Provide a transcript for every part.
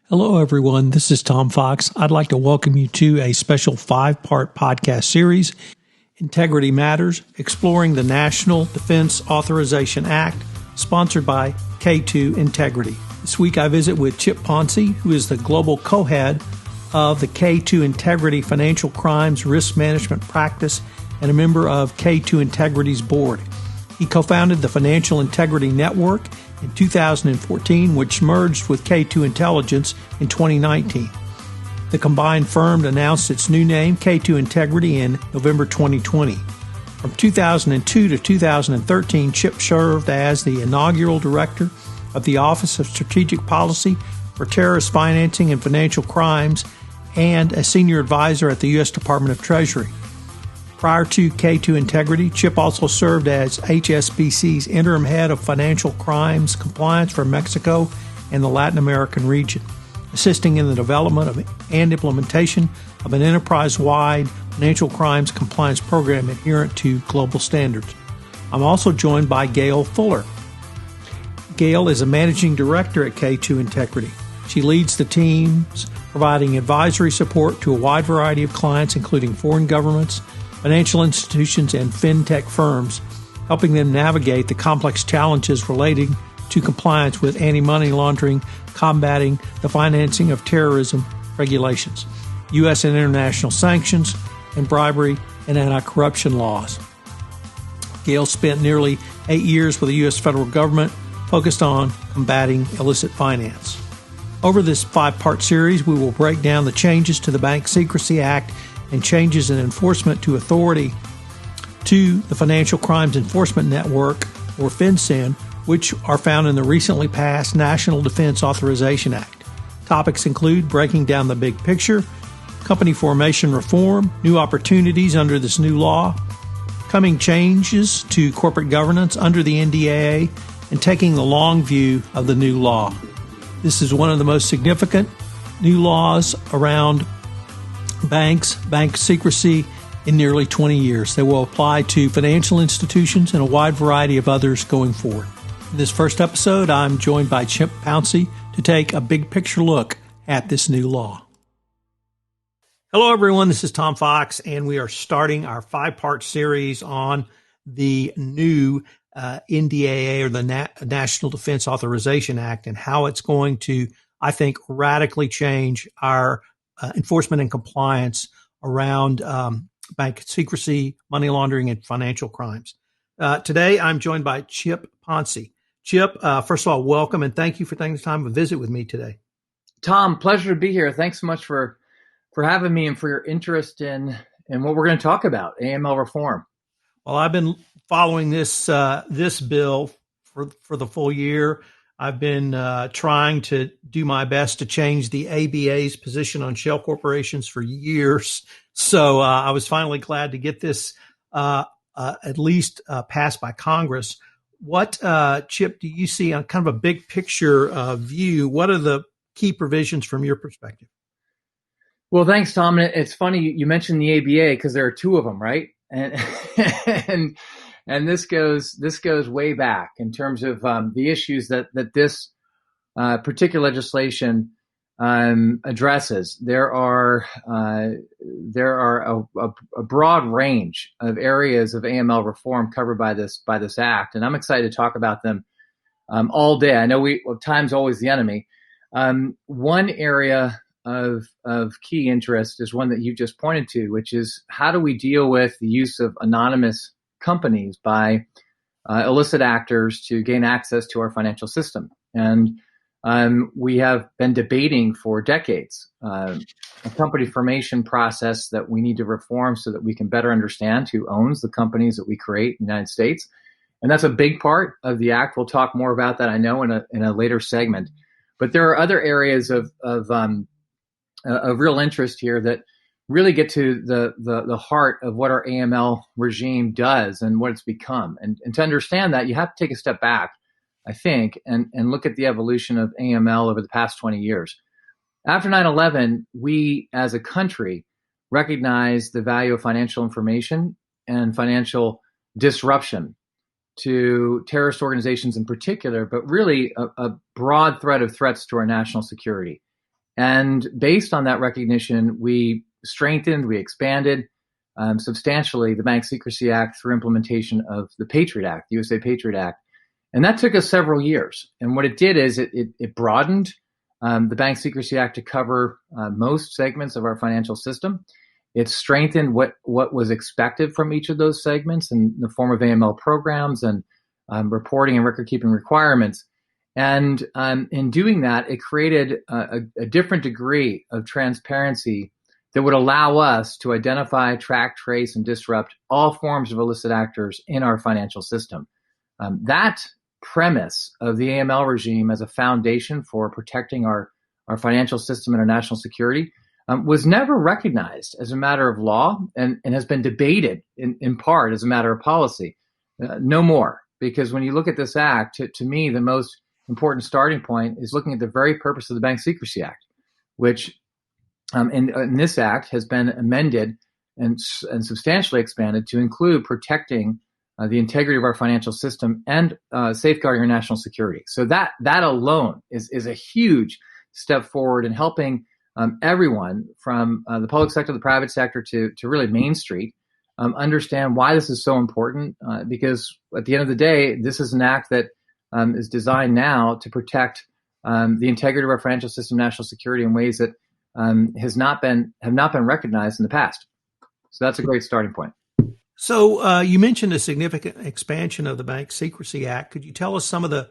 Hello, everyone. This is Tom Fox. I'd like to welcome you to a special 5-part podcast series, Integrity Matters, exploring the National Defense Authorization Act, sponsored by K2 Integrity. This week I visit with Chip Ponce, who is the global co-head of the K2 Integrity Financial Crimes Risk Management Practice and a member of K2 Integrity's board. He co-founded the Financial Integrity Network in 2014, which merged with K2 Intelligence in 2019. The combined firm announced its new name, K2 Integrity, in November 2020. From 2002 to 2013, Chip served as the inaugural director of the Office of Strategic Policy for Terrorist Financing and Financial Crimes and a senior advisor at the U.S. Department of Treasury. Prior to K2 Integrity, Chip also served as HSBC's interim head of financial crimes compliance for Mexico and the Latin American region, assisting in the development and implementation of an enterprise-wide financial crimes compliance program adherent to global standards. I'm also joined by Gail Fuller. Gail is a managing director at K2 Integrity. She leads the teams providing advisory support to a wide variety of clients, including foreign governments, financial institutions, and fintech firms, helping them navigate the complex challenges relating to compliance with anti-money laundering, combating the financing of terrorism regulations, U.S. and international sanctions, and bribery and anti-corruption laws. Gail spent nearly 8 years with the U.S. federal government focused on combating illicit finance. Over this 5-part series, we will break down the changes to the Bank Secrecy Act and changes in enforcement to authority to the Financial Crimes Enforcement Network, or FinCEN, which are found in the recently passed National Defense Authorization Act. Topics include breaking down the big picture, company formation reform, new opportunities under this new law, coming changes to corporate governance under the NDAA, and taking the long view of the new law. This is one of the most significant new laws around bank secrecy in nearly 20 years. They will apply to financial institutions and a wide variety of others going forward. In this first episode, I'm joined by Chip Ponce to take a big picture look at this new law. Hello, everyone. This is Tom Fox, and we are starting our 5-part series on the new NDAA, or the National Defense Authorization Act, and how it's going to, I think, radically change our enforcement and compliance around bank secrecy, money laundering, and financial crimes. Today, I'm joined by Chip Ponce. Chip, first of all, welcome, and thank you for taking the time to visit with me today. Tom, pleasure to be here. Thanks so much for having me and for your interest in what we're going to talk about, AML reform. Well, I've been following this bill for the full year. I've been trying to do my best to change the ABA's position on shell corporations for years. So I was finally glad to get this at least passed by Congress. What, Chip, do you see on kind of a big picture view? What are the key provisions from your perspective? Well, thanks, Tom. It's funny you mentioned the ABA because there are two of them, right? And this goes way back in terms of the issues that this particular legislation addresses. There are a broad range of areas of AML reform covered by this act, and I'm excited to talk about them all day. I know time's always the enemy. One area of key interest is one that you just pointed to, which is how do we deal with the use of anonymous companies by illicit actors to gain access to our financial system. And we have been debating for decades a company formation process that we need to reform so that we can better understand who owns the companies that we create in the United States. And that's a big part of the act. We'll talk more about that, I know, in a later segment. But there are other areas of real interest here that really get to the heart of what our AML regime does and what it's become. And to understand that, you have to take a step back, I think, and look at the evolution of AML over the past 20 years. After 9/11, we as a country recognized the value of financial information and financial disruption to terrorist organizations in particular, but really a broad threat of threats to our national security. And based on that recognition, we strengthened, we expanded substantially the Bank Secrecy Act through implementation of the Patriot Act, the USA Patriot Act. And that took us several years. And what it did is it broadened the Bank Secrecy Act to cover most segments of our financial system. It strengthened what was expected from each of those segments in the form of AML programs and reporting and record-keeping requirements. And in doing that, it created a different degree of transparency that would allow us to identify, track, trace, and disrupt all forms of illicit actors in our financial system. That premise of the AML regime as a foundation for protecting our financial system and our national security was never recognized as a matter of law and has been debated in part as a matter of policy. No more, because when you look at this act, to me, the most important starting point is looking at the very purpose of the Bank Secrecy Act, which in this act has been amended and substantially expanded to include protecting the integrity of our financial system and safeguarding our national security. So that alone is a huge step forward in helping everyone from the public sector, the private sector, to really Main Street understand why this is so important. Because at the end of the day, this is an act that is designed now to protect the integrity of our financial system, national security in ways that have not been recognized in the past. So that's a great starting point. So you mentioned a significant expansion of the Bank Secrecy Act. Could you tell us some of the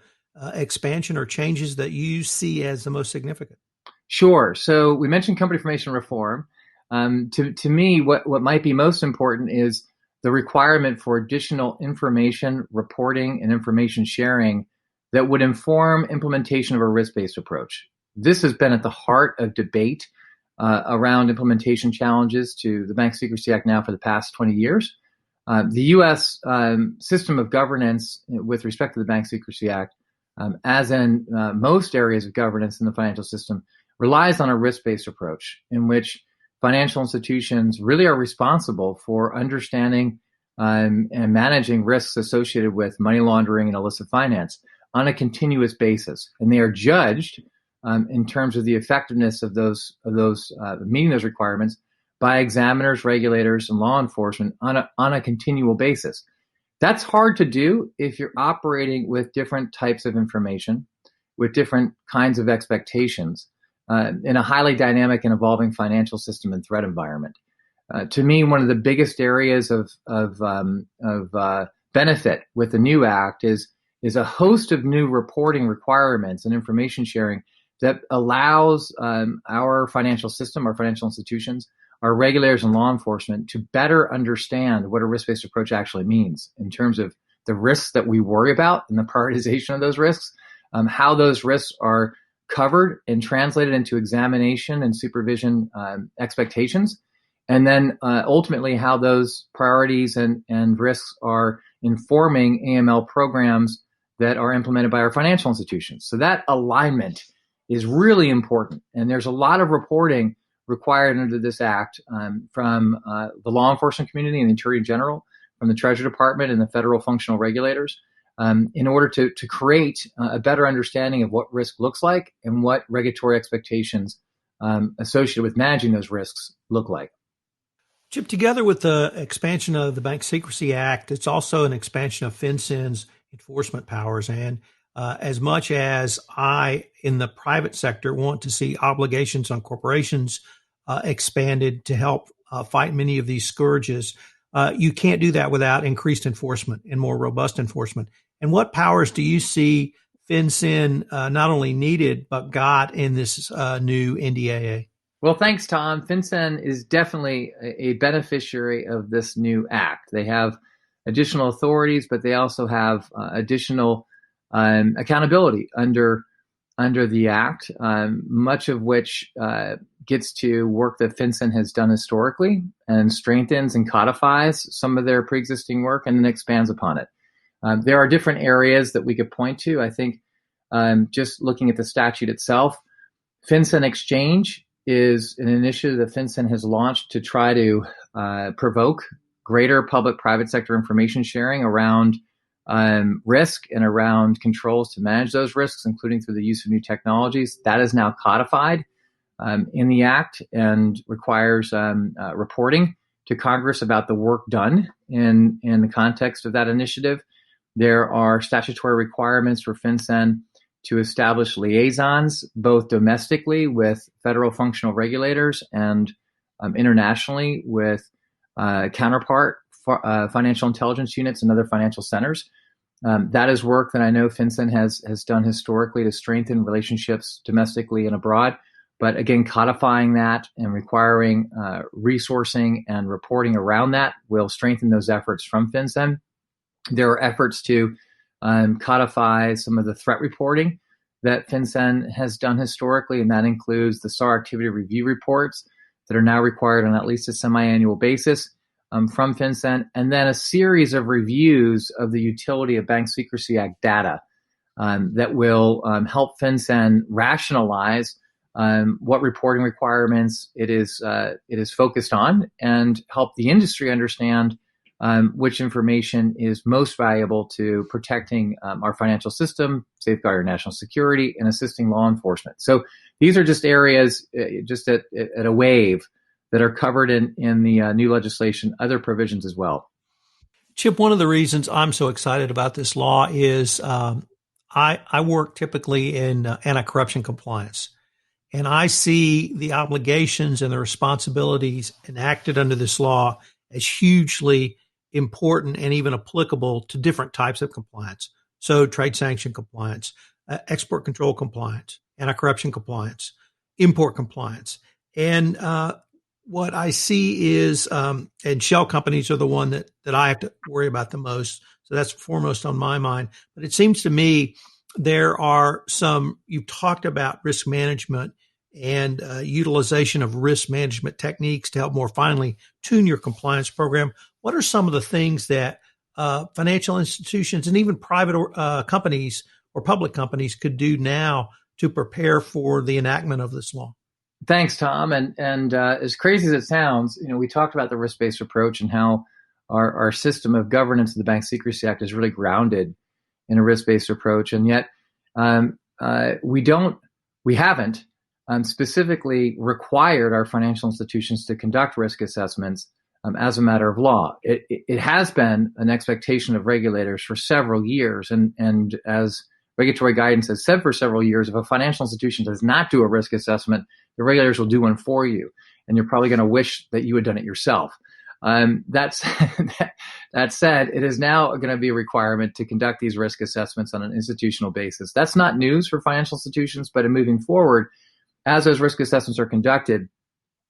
expansion or changes that you see as the most significant? Sure. So we mentioned company formation reform. To me, what might be most important is the requirement for additional information reporting and information sharing that would inform implementation of a risk-based approach. This has been at the heart of debate around implementation challenges to the Bank Secrecy Act now for the past 20 years. The U.S. System of governance with respect to the Bank Secrecy Act, as in most areas of governance in the financial system, relies on a risk-based approach in which financial institutions really are responsible for understanding and managing risks associated with money laundering and illicit finance on a continuous basis. And they are judged in terms of the effectiveness of those meeting those requirements by examiners, regulators, and law enforcement on a continual basis. That's hard to do if you're operating with different types of information, with different kinds of expectations, in a highly dynamic and evolving financial system and threat environment. To me, one of the biggest areas of benefit with the new act is a host of new reporting requirements and information sharing that allows our financial system, our financial institutions, our regulators and law enforcement to better understand what a risk-based approach actually means in terms of the risks that we worry about and the prioritization of those risks, how those risks are covered and translated into examination and supervision expectations, and then ultimately how those priorities and risks are informing AML programs that are implemented by our financial institutions. So that alignment is really important, and there's a lot of reporting required under this act from the law enforcement community and the Attorney General, from the Treasury Department and the federal functional regulators, in order to create a better understanding of what risk looks like and what regulatory expectations associated with managing those risks look like. Chip, together with the expansion of the Bank Secrecy Act, it's also an expansion of FinCEN's enforcement powers. And as much as I, in the private sector, want to see obligations on corporations expanded to help fight many of these scourges, you can't do that without increased enforcement and more robust enforcement. And what powers do you see FinCEN not only needed, but got in this new NDAA? Well, thanks, Tom. FinCEN is definitely a beneficiary of this new act. They have additional authorities, but they also have additional accountability under the act, much of which gets to work that FinCEN has done historically and strengthens and codifies some of their pre-existing work and then expands upon it. There are different areas that we could point to. I think just looking at the statute itself, FinCEN Exchange is an initiative that FinCEN has launched to try to provoke greater public-private sector information sharing around risk and around controls to manage those risks, including through the use of new technologies. That is now codified in the act and requires reporting to Congress about the work done in the context of that initiative. There are statutory requirements for FinCEN to establish liaisons, both domestically with federal functional regulators and internationally with counterpart financial intelligence units and other financial centers. That is work that I know FinCEN has done historically to strengthen relationships domestically and abroad. But again, codifying that and requiring resourcing and reporting around that will strengthen those efforts from FinCEN. There are efforts to codify some of the threat reporting that FinCEN has done historically, and that includes the SAR activity review reports that are now required on at least a semi-annual basis from FinCEN, and then a series of reviews of the utility of Bank Secrecy Act data that will help FinCEN rationalize what reporting requirements it is focused on and help the industry understand which information is most valuable to protecting our financial system, safeguarding our national security, and assisting law enforcement. So these are just areas, just at a wave, that are covered in the new legislation, other provisions as well. Chip, one of the reasons I'm so excited about this law is I work typically in anti-corruption compliance. And I see the obligations and the responsibilities enacted under this law as hugely important and even applicable to different types of compliance. So trade sanction compliance, export control compliance, anti-corruption compliance, import compliance. And what I see is, and shell companies are the one that I have to worry about the most. So that's foremost on my mind. But it seems to me there are you've talked about risk management and utilization of risk management techniques to help more finely tune your compliance program. What are some of the things that financial institutions and even private companies or public companies could do now to prepare for the enactment of this law? Thanks, Tom. And as crazy as it sounds, we talked about the risk-based approach and how our system of governance of the Bank Secrecy Act is really grounded in a risk-based approach, and yet we haven't specifically required our financial institutions to conduct risk assessments as a matter of law. It has been an expectation of regulators for several years, and as regulatory guidance has said for several years, if a financial institution does not do a risk assessment, the regulators will do one for you, and you're probably going to wish that you had done it yourself. That said, it is now going to be a requirement to conduct these risk assessments on an institutional basis. That's not news for financial institutions, but in moving forward, as those risk assessments are conducted,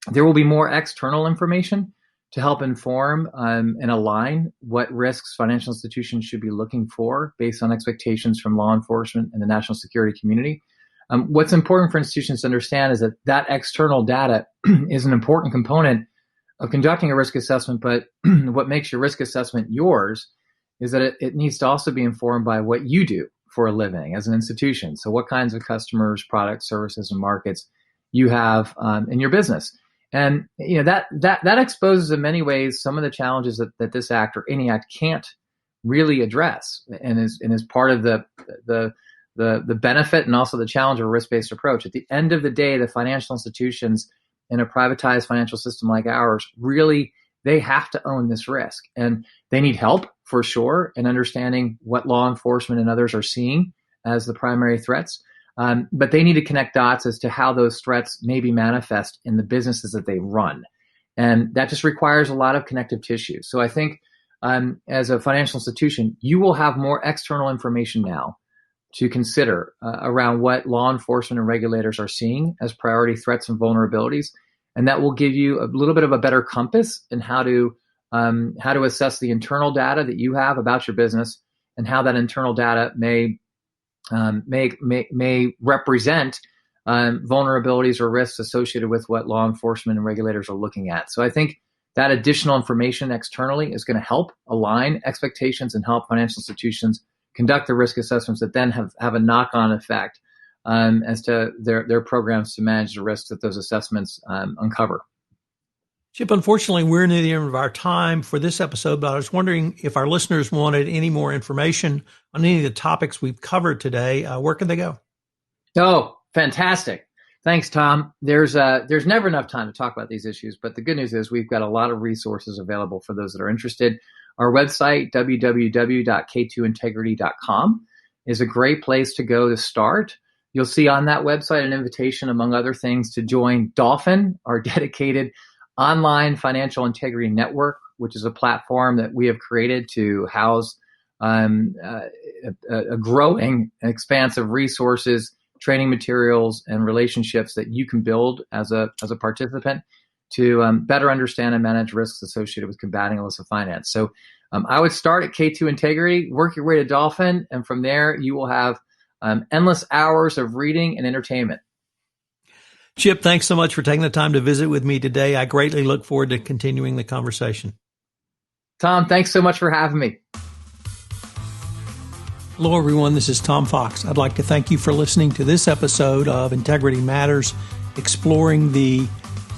there will be more external information to help inform and align what risks financial institutions should be looking for based on expectations from law enforcement and the national security community. What's important for institutions to understand is that external data is an important component of conducting a risk assessment, but what makes your risk assessment yours is that it needs to also be informed by what you do for a living as an institution. So what kinds of customers, products, services, and markets you have in your business. And that exposes in many ways some of the challenges that this act or any act can't really address, and is part of the benefit and also the challenge of a risk-based approach. At the end of the day, the financial institutions in a privatized financial system like ours, really, they have to own this risk. And they need help, for sure, in understanding what law enforcement and others are seeing as the primary threats. But they need to connect dots as to how those threats may be manifest in the businesses that they run. And that just requires a lot of connective tissue. So I think as a financial institution, you will have more external information now to consider around what law enforcement and regulators are seeing as priority threats and vulnerabilities. And that will give you a little bit of a better compass in how to assess the internal data that you have about your business and how that internal data may represent vulnerabilities or risks associated with what law enforcement and regulators are looking at. So I think that additional information externally is going to help align expectations and help financial institutions conduct the risk assessments that then have a knock-on effect as to their programs to manage the risks that those assessments uncover. Chip, unfortunately, we're near the end of our time for this episode, but I was wondering if our listeners wanted any more information on any of the topics we've covered today, where can they go? Oh, fantastic. Thanks, Tom. There's never enough time to talk about these issues, but the good news is we've got a lot of resources available for those that are interested. Our website, www.k2integrity.com, is a great place to go to start. You'll see on that website an invitation, among other things, to join Dolphin, our dedicated online financial integrity network, which is a platform that we have created to house a growing expanse of resources, training materials, and relationships that you can build as a participant to better understand and manage risks associated with combating illicit finance. So I would start at K2 Integrity, work your way to Dolphin, and from there you will have endless hours of reading and entertainment. Chip, thanks so much for taking the time to visit with me today. I greatly look forward to continuing the conversation. Tom, thanks so much for having me. Hello, everyone. This is Tom Fox. I'd like to thank you for listening to this episode of Integrity Matters, exploring the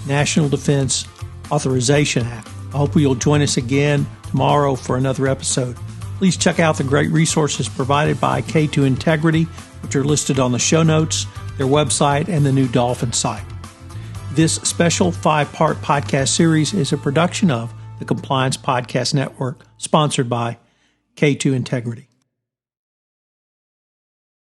National Defense Authorization Act. I hope you'll join us again tomorrow for another episode. Please check out the great resources provided by K2 Integrity, which are listed on the show notes, their website, and the new Dolphin site. This special 5-part podcast series is a production of the Compliance Podcast Network, sponsored by K2 Integrity.